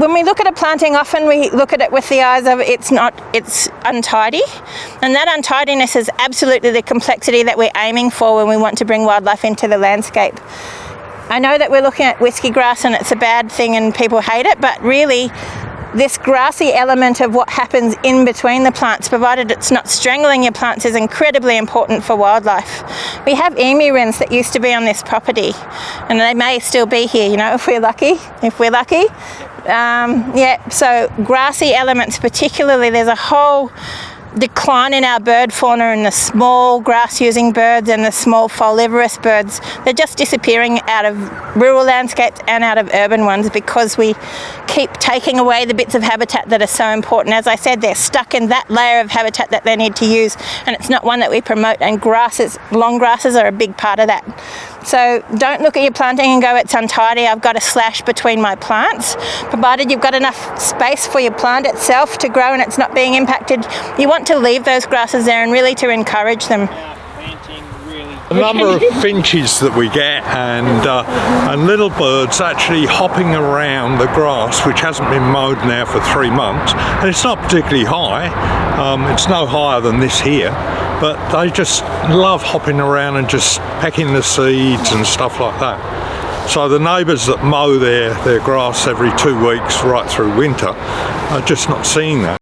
When we look at a planting, often we look at it with the eyes of it's untidy, and that untidiness is absolutely the complexity that we're aiming for when we want to bring wildlife into the landscape. I know that we're looking at whiskey grass and it's a bad thing and people hate it, but really this grassy element of what happens in between the plants, provided it's not strangling your plants, is incredibly important for wildlife. We have emu wrens that used to be on this property, and they may still be here, if we're lucky. So grassy elements particularly, there's a whole decline in our bird fauna, and the small grass-using birds and the small folivorous birds, they're just disappearing out of rural landscapes and out of urban ones because we keep taking away the bits of habitat that are so important. As I said, they're stuck in that layer of habitat that they need to use, and it's not one that we promote, and long grasses are a big part of that. So don't look at your planting and go, it's untidy, I've got a slash between my plants. Provided you've got enough space for your plant itself to grow and it's not being impacted, you want to leave those grasses there and really to encourage them. The number of finches that we get and little birds actually hopping around the grass, which hasn't been mowed now for 3 months, and it's not particularly high, it's no higher than this here, but they just love hopping around and just pecking the seeds and stuff like that. So the neighbours that mow their grass every 2 weeks right through winter are just not seeing that.